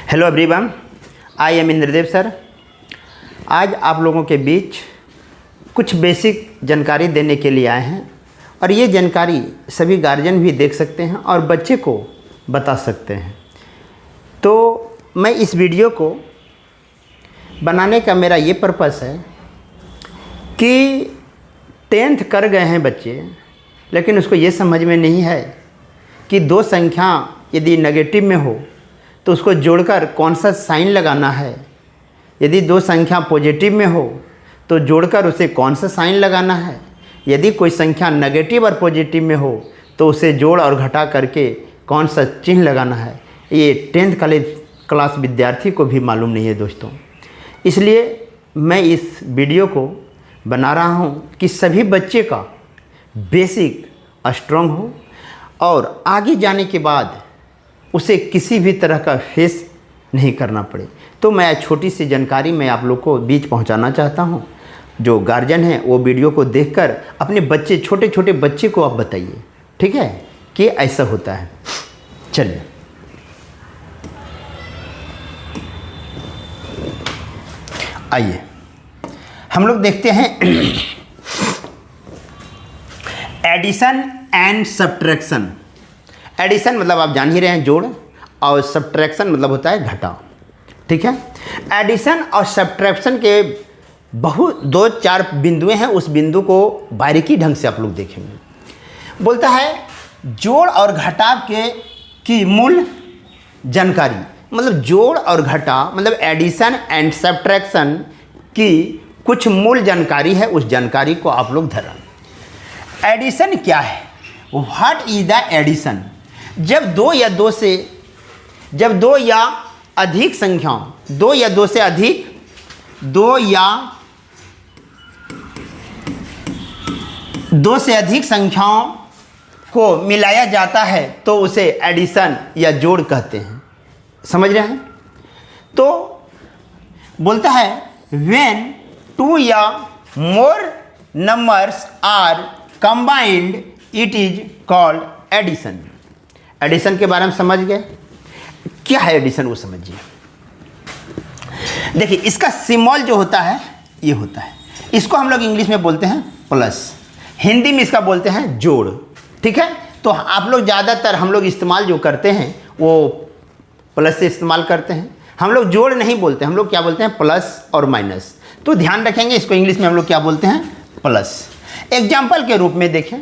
Hello everyone, I am Indradev sir. आज आप लोगों के बीच कुछ बेसिक जानकारी देने के लिए आए हैं और ये जानकारी सभी गार्जियन भी देख सकते हैं और बच्चे को बता सकते हैं। तो मैं इस वीडियो को बनाने का मेरा ये पर्पस है कि 10th कर गए हैं बच्चे, लेकिन उसको ये समझ में नहीं है कि दो संख्या यदि नेगेटिव में हो तो उसको जोड़कर कौन सा साइन लगाना है, यदि दो संख्या पॉजिटिव में हो तो जोड़कर उसे कौन सा साइन लगाना है, यदि कोई संख्या नेगेटिव और पॉजिटिव में हो तो उसे जोड़ और घटा करके कौन सा चिन्ह लगाना है। ये 10th क्लास विद्यार्थी को भी मालूम नहीं है दोस्तों। इसलिए मैं इस वीडियो को बना रहा हूँ कि सभी बच्चे का बेसिक स्ट्रॉन्ग हो और आगे जाने के बाद उसे किसी भी तरह का फेस नहीं करना पड़े। तो मैं छोटी सी जानकारी मैं आप लोग को बीच पहुंचाना चाहता हूं। जो गार्जियन हैं वो वीडियो को देखकर अपने बच्चे, छोटे छोटे बच्चे को आप बताइए, ठीक है, कि ऐसा होता है। चलिए आइए हम लोग देखते हैं एडिशन एंड सब्ट्रैक्शन। एडिशन मतलब आप जान ही रहे हैं जोड़, और सब्ट्रैक्शन मतलब होता है घटाव, ठीक है। एडिशन और सब्ट्रैक्शन के बहुत 2-4 बिंदुएं हैं, उस बिंदु को बारीकी ढंग से आप लोग देखेंगे। बोलता है जोड़ और घटाव की मूल जानकारी, मतलब जोड़ और घटाव मतलब एडिशन एंड सब्ट्रैक्शन की कुछ मूल जानकारी है, उस जानकारी को आप लोग धरा। एडिशन क्या है? What is the addition? जब दो या अधिक संख्याओं, दो से अधिक संख्याओं को मिलाया जाता है तो उसे एडिशन या जोड़ कहते हैं। समझ रहे हैं? तो बोलता है when 2 या more numbers are combined it is called addition। Addition के बारे में समझ गए? क्या है एडिशन वो समझिए। देखिए इसका सिंबल जो होता है ये होता है, इसको हम लोग इंग्लिश में बोलते हैं प्लस, हिंदी में इसका बोलते हैं जोड़, ठीक है। तो आप लोग ज़्यादातर हम लोग इस्तेमाल जो करते हैं वो प्लस से इस्तेमाल करते हैं, हम लोग जोड़ नहीं बोलते, हम लोग क्या बोलते हैं प्लस और माइनस। तो ध्यान रखेंगे इसको इंग्लिश में हम लोग क्या बोलते हैं प्लस। एग्जाम्पल के रूप में देखें,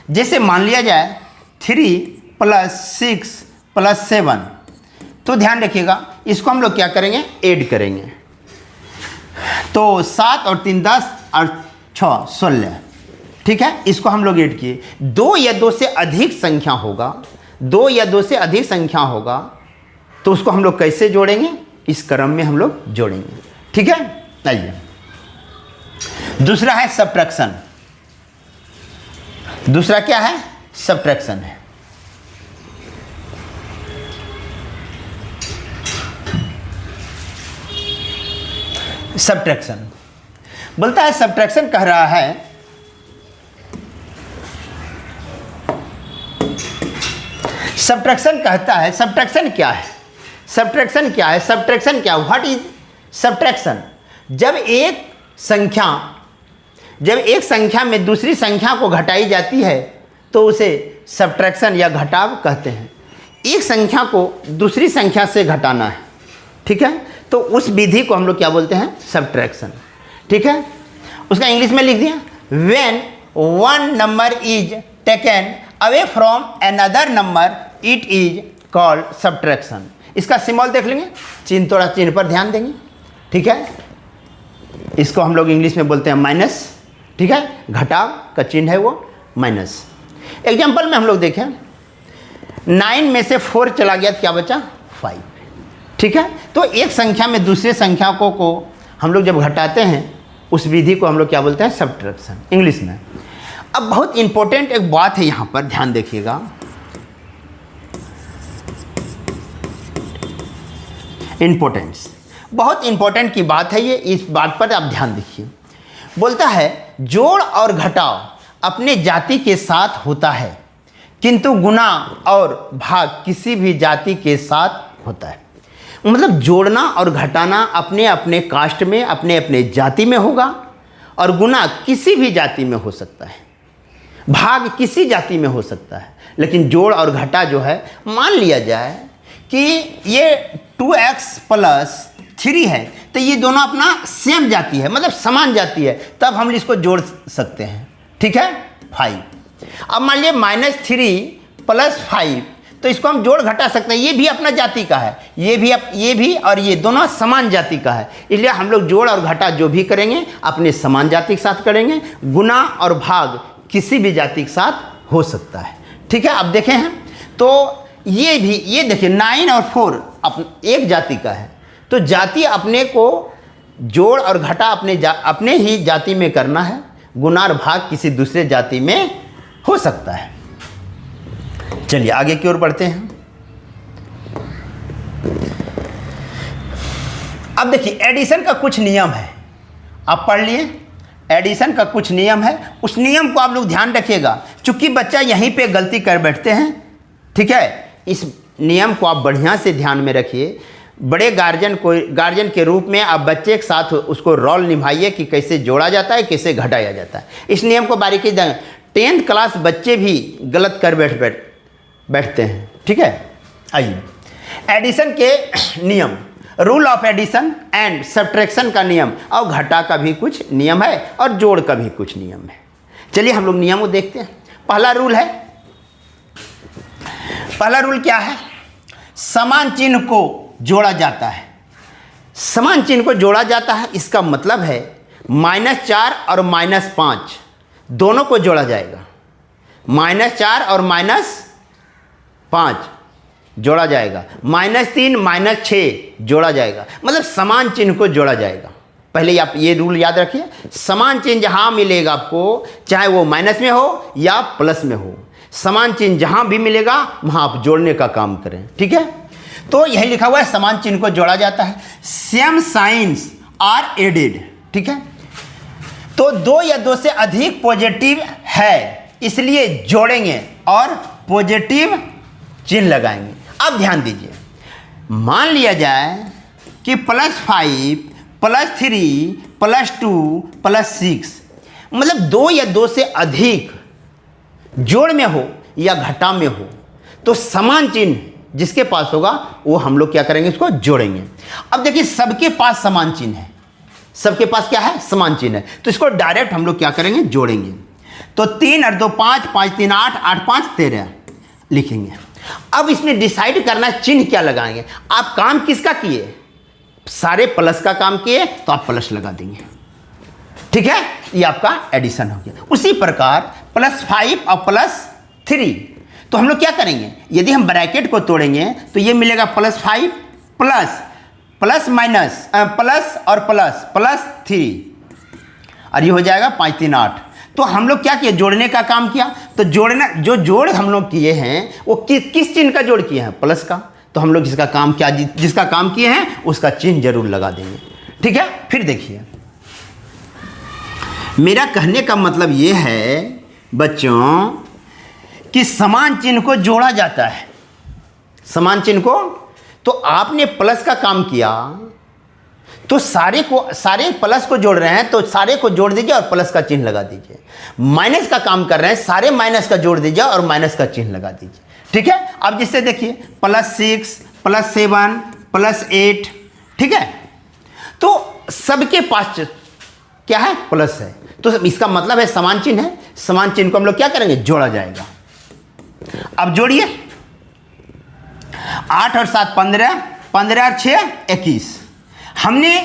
जैसे मान लिया जाए 3 + 6 + 7, तो ध्यान रखिएगा इसको हम लोग क्या करेंगे ऐड करेंगे। तो 7 और 3 10 और 6 16, ठीक है। इसको हम लोग ऐड किए। 2 या 2 से अधिक संख्या होगा, 2 या 2 से अधिक संख्या होगा तो उसको हम लोग कैसे जोड़ेंगे? इस क्रम में हम लोग जोड़ेंगे, ठीक है। आइए दूसरा है सब्ट्रैक्शन। दूसरा क्या है? सब्ट्रैक्शन है। सब्ट्रैक्शन बोलता है, सब्ट्रैक्शन कह रहा है सब्ट्रैक्शन कहता है, सब्ट्रैक्शन क्या है? सब्ट्रैक्शन क्या है? सब्ट्रैक्शन क्या? What is subtraction? जब एक संख्या में दूसरी संख्या को घटाई जाती है तो उसे सब्ट्रैक्शन या घटाव कहते हैं। एक संख्या को दूसरी संख्या से घटाना है, ठीक है, तो उस विधि को हम लोग क्या बोलते हैं? सब्ट्रैक्शन, ठीक है। उसका इंग्लिश में लिख दिया, when one number is taken away from another number it is called subtraction. इसका सिंबल देख लेंगे, चिन्ह, थोड़ा चिन्ह पर ध्यान देंगे, ठीक है। इसको हम लोग इंग्लिश में बोलते हैं माइनस, ठीक है, घटाव का चिन्ह है वो माइनस। एग्जाम्पल में हम लोग देखें 9 में से 4 चला गया तो क्या बचा? 5, ठीक है। तो एक संख्या में दूसरे संख्या को हम लोग जब घटाते हैं उस विधि को हम लोग क्या बोलते हैं? सब्ट्रैक्शन इंग्लिश में। अब बहुत इंपॉर्टेंट एक बात है, यहाँ पर ध्यान देखिएगा। इंपॉर्टेंस, बहुत इंपॉर्टेंट की बात है ये, इस बात पर आप ध्यान देखिए। बोलता है जोड़ और घटाव अपने जाति के साथ होता है किंतु गुणा और भाग किसी भी जाति के साथ होता है। मतलब जोड़ना और घटाना अपने अपने कास्ट में, अपने अपने जाति में होगा, और गुना किसी भी जाति में हो सकता है, भाग किसी जाति में हो सकता है। लेकिन जोड़ और घटा जो है, मान लिया जाए कि ये 2x + 3 है, तो ये दोनों अपना सेम जाति है, मतलब समान जाति है, तब हम इसको जोड़ सकते हैं। ठीक है, 5। अब मान लिया -3 + 5, तो इसको हम जोड़ घटा सकते हैं, ये भी अपना जाति का है, ये भी और ये दोनों समान जाति का है। इसलिए हम लोग जोड़ और घटा जो भी करेंगे अपने समान जाति के साथ करेंगे। गुना और भाग किसी भी जाति के साथ हो सकता है। ठीक है, अब देखें हैं तो ये देखिए 9 और 4 एक जाति का है, तो जाति अपने को जोड़ और घटा अपने ही जाति में करना है, गुना और भाग किसी दूसरे जाति में हो सकता है। चलिए आगे की ओर बढ़ते हैं। अब देखिए एडिशन का कुछ नियम है, आप पढ़ लिए। एडिशन का कुछ नियम है, उस नियम को आप लोग ध्यान रखिएगा, चूंकि बच्चा यहीं पे गलती कर बैठते हैं। ठीक है, इस नियम को आप बढ़िया से ध्यान में रखिए। बड़े गार्जियन के रूप में आप बच्चे के साथ उसको रोल निभाइए कि कैसे जोड़ा जाता है, कैसे घटाया जाता है। इस नियम को बारीकी से 10th क्लास बच्चे भी गलत कर बैठते हैं। ठीक है, आइए एडिशन के नियम, rule of addition and subtraction का नियम, और घटा का भी कुछ नियम है और जोड़ का भी कुछ नियम है। चलिए हम लोग नियम को देखते हैं। पहला रूल क्या है? समान चिन्ह को जोड़ा जाता है। समान चिन्ह को जोड़ा जाता है, इसका मतलब है -4 और -5 दोनों को जोड़ा जाएगा। -4 और -5 जोड़ा जाएगा, -3 -6 जोड़ा जाएगा, मतलब समान चिन्ह को जोड़ा जाएगा। पहले आप ये रूल याद रखिए, समान चिन्ह जहाँ मिलेगा आपको, चाहे वो माइनस में हो या प्लस में हो, समान चिन्ह जहाँ भी मिलेगा वहाँ आप जोड़ने का काम करें। ठीक है, तो यही लिखा हुआ है, समान चिन्ह को जोड़ा जाता है। Same signs are added. ठीक है, तो 2 या 2 से अधिक पॉजिटिव है, इसलिए जोड़ेंगे और पॉजिटिव चिन्ह लगाएंगे। अब ध्यान दीजिए, मान लिया जाए कि +5 +3 +2 +6, मतलब 2 या 2 से अधिक जोड़ में हो या घटा में हो, तो समान चिन्ह जिसके पास होगा वो हम लोग क्या करेंगे, इसको जोड़ेंगे। अब देखिए सबके पास समान चिन्ह है, सबके पास क्या है, समान चिन्ह है, तो इसको डायरेक्ट हम लोग क्या करेंगे, जोड़ेंगे। तो 3 और 2 5, 5 3 8, 8 5 13 लिखेंगे। अब इसमें डिसाइड करना चिन्ह क्या लगाएंगे। आप काम किसका किए, सारे प्लस का काम किए तो आप प्लस लगा देंगे। ठीक है, ये आपका एडिशन हो गया। उसी प्रकार +5 और +3, तो हम लोग क्या करेंगे, यदि हम ब्रैकेट को तोड़ेंगे तो ये मिलेगा +5 प्लस माइनस प्लस और +3, और ये हो जाएगा 5 3 8। तो हम लोग क्या किए, जोड़ने का काम किया। तो जोड़ना, जो जोड़ हम लोग किए हैं वो किस चिन्ह का जोड़ किए हैं, प्लस का। तो हम लोग इसका काम क्या, जिसका काम किए हैं उसका चिन्ह जरूर लगा देंगे। ठीक है, फिर देखिए, मेरा कहने का मतलब ये है बच्चों कि समान चिन्ह को जोड़ा जाता है। समान चिन्ह को, तो आपने प्लस का काम किया तो सारे प्लस को जोड़ रहे हैं, तो सारे को जोड़ दीजिए और प्लस का चिन्ह लगा दीजिए। माइनस का काम कर रहे हैं, सारे माइनस का जोड़ दीजिए और माइनस का चिन्ह लगा दीजिए। ठीक है, अब जिससे देखिए +6 +7 +8। ठीक है, तो सबके पास क्या है, प्लस है, तो इसका मतलब है समान चिन्ह है। समान चिन्ह को हम लोग क्या करेंगे, जोड़ा जाएगा। अब जोड़िए, 8 और 7 15, 15 और 6 21। हमने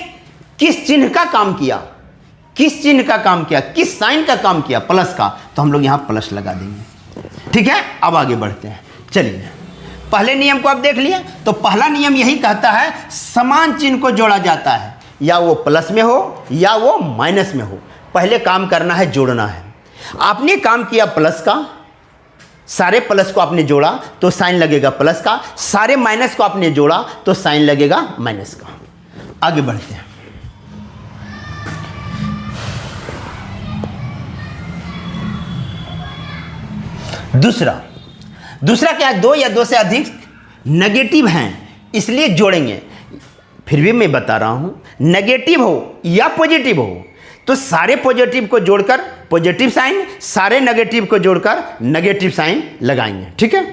किस चिन्ह का काम किया, किस चिन्ह का काम किया, किस साइन का काम किया, प्लस का, तो हम लोग यहां प्लस लगा देंगे। ठीक है, अब आगे बढ़ते हैं। चलिए, पहले नियम को आप देख लिए, तो पहला नियम यही कहता है समान चिन्ह को जोड़ा जाता है, या वो प्लस में हो या वो माइनस में हो, पहले काम करना है, जोड़ना है। आपने काम किया प्लस का, सारे प्लस को आपने जोड़ा तो साइन लगेगा प्लस का, सारे माइनस को आपने जोड़ा तो साइन लगेगा माइनस का। आगे बढ़ते हैं। दूसरा क्या है, 2 या 2 से अधिक नेगेटिव हैं, इसलिए जोड़ेंगे। फिर भी मैं बता रहा हूँ, नेगेटिव हो या पॉजिटिव हो तो सारे पॉजिटिव को जोड़कर पॉजिटिव साइन, सारे नेगेटिव को जोड़कर नेगेटिव साइन लगाएंगे। ठीक है,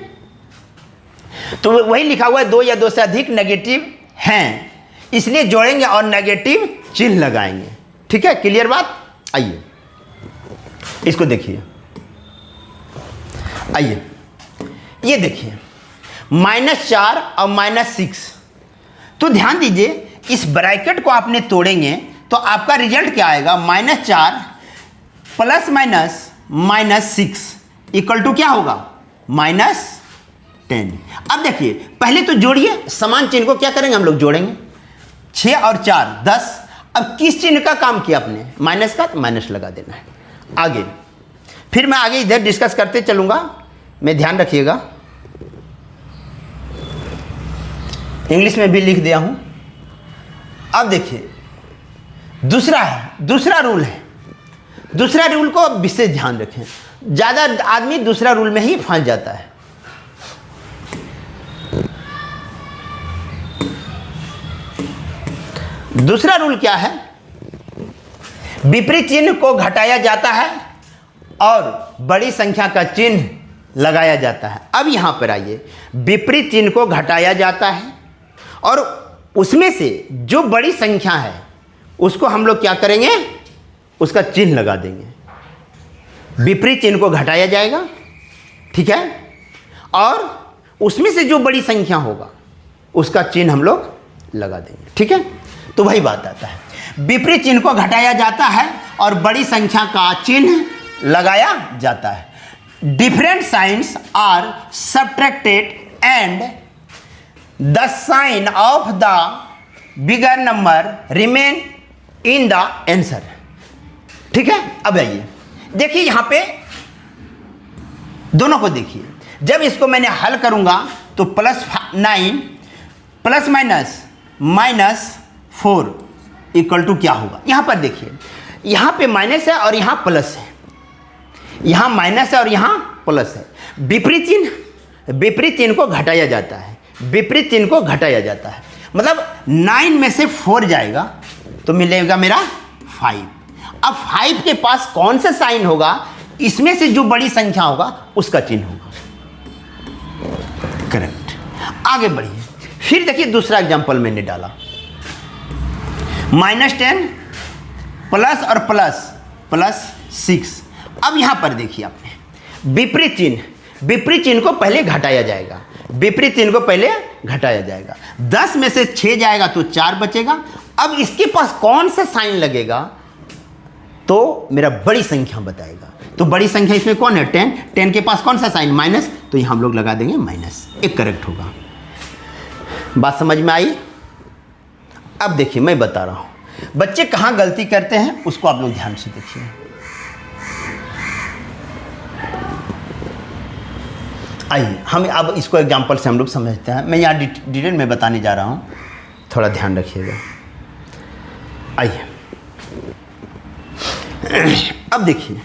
तो वही लिखा हुआ है 2 या 2 से अधिक नेगेटिव हैं, इसलिए जोड़ेंगे और नेगेटिव चिन्ह लगाएंगे। ठीक है, क्लियर बात। आइए इसको देखिए, आइए ये देखिए -4 और -6। तो ध्यान दीजिए, इस ब्रैकेट को आपने तोड़ेंगे तो आपका रिजल्ट क्या आएगा, -4 ± -6 इक्वल टू क्या होगा, -10। अब देखिए पहले तो जोड़िए, समान चिन्ह को क्या करेंगे हम लोग, जोड़ेंगे। 6 और 4 10। अब किस चिन्ह का काम किया आपने, माइनस का, तो माइनस लगा देना है। आगे फिर मैं आगे इधर डिस्कस करते चलूंगा, मैं ध्यान रखिएगा। इंग्लिश में भी लिख दिया हूं। अब देखिए दूसरा रूल है। दूसरा रूल को विशेष ध्यान रखें, ज़्यादा आदमी दूसरा रूल में ही फंस जाता है। दूसरा रूल क्या है, विपरीत चिन्ह को घटाया जाता है और बड़ी संख्या का चिन्ह लगाया जाता है। अब यहां पर आइए, विपरीत चिन्ह को घटाया जाता है और उसमें से जो बड़ी संख्या है उसको हम लोग क्या करेंगे, उसका चिन्ह लगा देंगे। विपरीत चिन्ह को घटाया जाएगा, ठीक है, और उसमें से जो बड़ी संख्या होगा उसका चिन्ह हम लोग लगा देंगे। ठीक है, तो वही बात आता है, विपरीत चिन्ह को घटाया जाता है और बड़ी संख्या का चिन्ह लगाया जाता है। Different signs are subtracted and the sign of the bigger number remain in the answer. ठीक है, अब आइए देखिए यहां पे दोनों को देखिए। जब इसको मैंने हल करूंगा तो +9 ± -4 इक्वल टू क्या होगा, यहां पर देखिए, यहां पे माइनस है और यहां प्लस है, यहां माइनस है और यहां प्लस है। विपरीत चिन्ह को घटाया जाता है, विपरीत चिन्ह को घटाया जाता है, मतलब 9 में से 4 जाएगा तो मिलेगा मेरा 5। अब 5 के पास कौन सा साइन होगा, इसमें से जो बड़ी संख्या होगा उसका चिन्ह होगा। करेक्ट। आगे बढ़िए, फिर देखिए दूसरा एग्जांपल मैंने डाला, -10 प्लस और +6। अब यहां पर देखिए आपने विपरीत चिन्ह को पहले घटाया जाएगा, विपरीत चिन्ह को पहले घटाया जाएगा। 10 में से 6 जाएगा तो 4 बचेगा। अब इसके पास कौन सा साइन लगेगा तो मेरा बड़ी संख्या बताएगा। तो बड़ी संख्या इसमें कौन है, 10 के पास कौन सा साइन, माइनस, तो यहां हम लोग लगा देंगे माइनस, एक करेक्ट होगा। बात समझ में आई। अब देखिए मैं बता रहा हूं बच्चे कहां गलती करते हैं, उसको आप लोग ध्यान से देखिए। आइए हम अब इसको एग्जांपल से हम लोग समझते हैं। मैं यहाँ डिटेल में बताने जा रहा हूँ, थोड़ा ध्यान रखिएगा। आइए अब देखिए,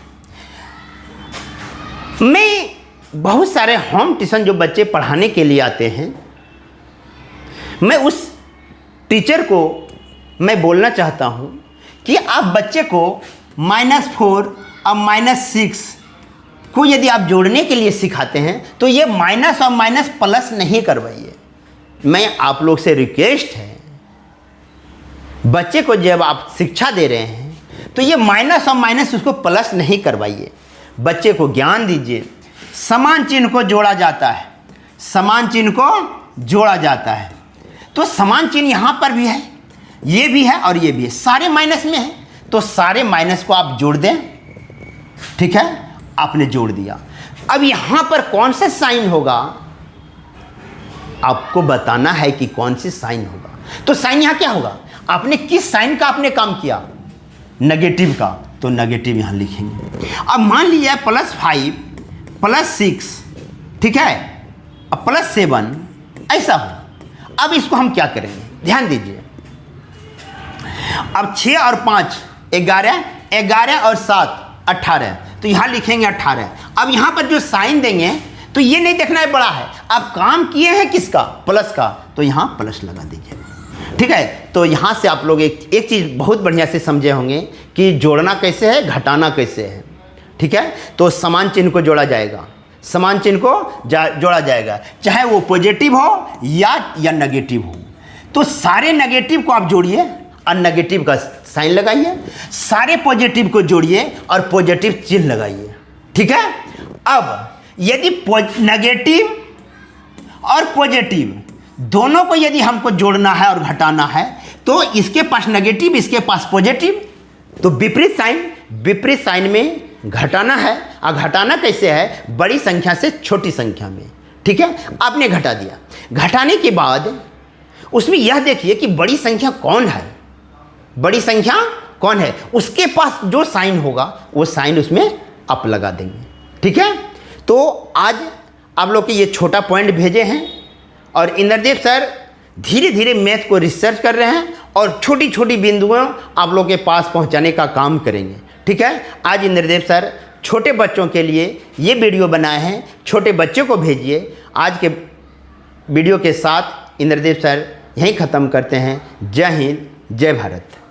मैं बहुत सारे होम ट्यूशन जो बच्चे पढ़ाने के लिए आते हैं, मैं उस टीचर को मैं बोलना चाहता हूँ कि आप बच्चे को -4 और -6 को यदि आप जोड़ने के लिए सिखाते हैं तो ये माइनस और माइनस प्लस नहीं करवाइए। मैं आप लोग से रिक्वेस्ट है, बच्चे को जब आप शिक्षा दे रहे हैं तो ये माइनस और माइनस उसको प्लस नहीं करवाइए। बच्चे को ज्ञान दीजिए। समान चिन्ह को जोड़ा जाता है, समान चिन्ह को जोड़ा जाता है, तो समान चिन्ह यहाँ पर भी है, ये भी है और ये भी है, सारे माइनस में है, तो सारे माइनस को आप जोड़ दें। ठीक है, आपने जोड़ दिया। अब यहां पर कौन सा साइन होगा आपको बताना है कि कौन सी साइन होगा। तो साइन यहां क्या होगा, आपने किस साइन का आपने काम किया, नेगेटिव का, तो नेगेटिव यहां लिखेंगे। अब मान लीजिए +5 +6, ठीक है, अब +7 ऐसा हो। अब इसको हम क्या करेंगे, ध्यान दीजिए। अब 6 और 5 11, 11 और 7 18, तो यहां लिखेंगे 18। अब यहां पर जो साइन देंगे तो ये नहीं देखना है बड़ा है, आप काम किए हैं किसका, प्लस का, तो यहां प्लस लगा दीजिए। ठीक है। तो यहाँ से आप लोग एक चीज़ बहुत बढ़िया से समझे होंगे कि जोड़ना कैसे है, घटाना कैसे है। ठीक है, तो समान चिन्ह को जोड़ा जाएगा, समान चिन्ह को जोड़ा जाएगा, चाहे वो पॉजिटिव हो या नेगेटिव हो। तो सारे नेगेटिव को आप जोड़िए और नेगेटिव का साइन लगाइए, सारे पॉजिटिव को जोड़िए और पॉजिटिव चिन्ह लगाइए। ठीक है। अब यदि नेगेटिव और पॉजिटिव दोनों को यदि हमको जोड़ना है और घटाना है, तो इसके पास नेगेटिव, इसके पास पॉजिटिव, तो विपरीत साइन में घटाना है। और घटाना कैसे है, बड़ी संख्या से छोटी संख्या में। ठीक है, आपने घटा दिया, घटाने के बाद उसमें यह देखिए कि बड़ी संख्या कौन है, बड़ी संख्या कौन है, उसके पास जो साइन होगा वो साइन उसमें अप लगा देंगे। ठीक है। तो आज आप लोग के ये छोटा पॉइंट भेजे हैं और इंद्रदेव सर धीरे धीरे मैथ को रिसर्च कर रहे हैं और छोटी छोटी बिंदुओं आप लोग के पास पहुंचाने का काम करेंगे। ठीक है। आज इंद्रदेव सर छोटे बच्चों के लिए ये वीडियो बनाए हैं, छोटे बच्चों को भेजिए। आज के वीडियो के साथ इंद्रदेव सर यहीं ख़त्म करते हैं। जय हिंद, जय भारत।